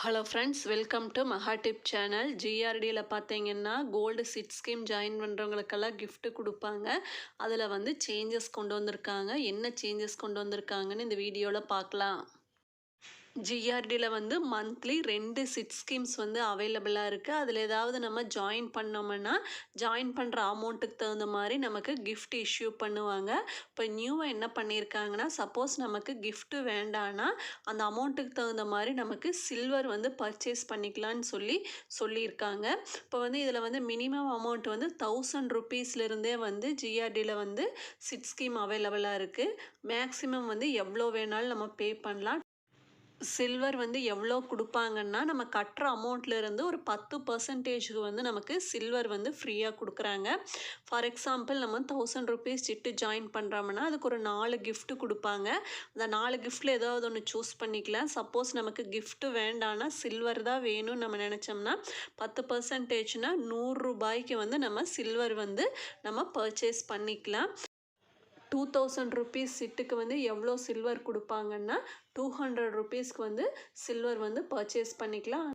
Hello friends, welcome to Maha tip channel. ஜிஆர்டியில் பார்த்தீங்கன்னா gold chit scheme join பண்ணுறவங்களுக்கெல்லாம் gift கொடுப்பாங்க. அதில் வந்து சேஞ்சஸ் கொண்டு வந்திருக்காங்க. என்ன சேஞ்சஸ் கொண்டு வந்திருக்காங்கன்னு இந்த வீடியோவில் பார்க்கலாம். ஜிஆர்டியில் வந்து மந்த்லி 2 சிட் ஸ்கீம்ஸ் வந்து அவைலபிளாக இருக்குது. அதில் ஏதாவது நம்ம ஜாயின் பண்ணோம்னா ஜாயின் பண்ணுற அமௌண்ட்டுக்கு தகுந்த மாதிரி நமக்கு gift இஷ்யூ பண்ணுவாங்க. இப்போ நியூவாக என்ன பண்ணியிருக்காங்கன்னா, சப்போஸ் நமக்கு gift வேண்டான்னா அந்த அமௌண்ட்டுக்கு தகுந்த மாதிரி நமக்கு சில்வர் வந்து பர்ச்சேஸ் பண்ணிக்கலான்னு சொல்லியிருக்காங்க. இப்போ வந்து இதில் வந்து மினிமம் அமௌண்ட் வந்து 1000 ருபீஸ்லேருந்தே வந்து ஜிஆர்டியில் வந்து சிட் ஸ்கீம் அவைலபிளாக இருக்குது. மேக்ஸிமம் வந்து எவ்வளோ வேணாலும் நம்ம பே பண்ணலாம். சில்வர் வந்து எவ்வளோ கொடுப்பாங்கன்னா, நம்ம கட்டுற அமௌண்ட்லேருந்து ஒரு 10% வந்து நமக்கு சில்வர் வந்து ஃப்ரீயாக கொடுக்குறாங்க. ஃபார் எக்ஸாம்பிள் நம்ம 1000 ருபீஸ் சிட்டு ஜாயின் பண்ணுறோம்னா அதுக்கு ஒரு 4 gift கொடுப்பாங்க. அந்த 4 கிஃப்ட்டில் ஏதாவது ஒன்று சூஸ் பண்ணிக்கலாம். சப்போஸ் நமக்கு gift வேண்டான்னா சில்வர் தான் வேணும்னு நம்ம நினச்சோம்னா 10%னா ₹100 வந்து நம்ம சில்வர் வந்து நம்ம பர்ச்சேஸ் பண்ணிக்கலாம். 2000 ருபீஸ் சிட்டுக்கு வந்து எவ்வளோ சில்வர் கொடுப்பாங்கன்னா 200 ருபீஸ்க்கு வந்து சில்வர் வந்து பர்ச்சேஸ் பண்ணிக்கலாம்.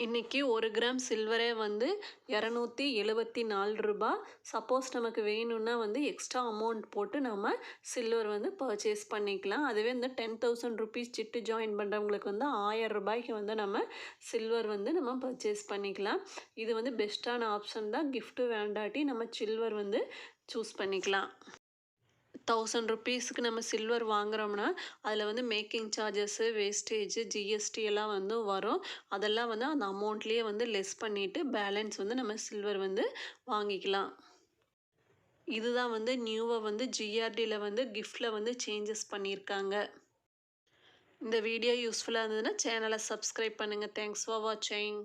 இன்றைக்கி 1 கிராம் சில்வரே வந்து ₹274. சப்போஸ் நமக்கு வேணும்னா வந்து எக்ஸ்ட்ரா அமௌண்ட் போட்டு நம்ம சில்வர் வந்து பர்ச்சேஸ் பண்ணிக்கலாம். அதுவே இந்த 10,000 ருபீஸ் சிட்டு ஜாயின் பண்ணுறவங்களுக்கு வந்து ₹1000 வந்து நம்ம சில்வர் வந்து நம்ம பர்ச்சேஸ் பண்ணிக்கலாம். இது வந்து பெஸ்ட்டான ஆப்ஷன் தான். gift வேண்டாட்டி நம்ம சில்வர் வந்து சூஸ் பண்ணிக்கலாம். 1000 ருபீஸுக்கு நம்ம சில்வர் வாங்குகிறோம்னா அதில் வந்து மேக்கிங் சார்ஜஸ்ஸு, வேஸ்டேஜ், ஜிஎஸ்டி எல்லாம் வந்து வரும். அதெல்லாம் வந்து அந்த அமௌண்ட்லேயே வந்து லெஸ் பண்ணிவிட்டு பேலன்ஸ் வந்து நம்ம சில்வர் வந்து வாங்கிக்கலாம். இதுதான் வந்து நியூவாக வந்து ஜிஆர்டியில் வந்து கிஃப்டில் வந்து சேஞ்சஸ் பண்ணியிருக்காங்க. இந்த வீடியோ யூஸ்ஃபுல்லாக இருந்ததுன்னா சேனலை சப்ஸ்கிரைப் பண்ணுங்கள். தேங்க்ஸ் ஃபார் வாட்சிங்.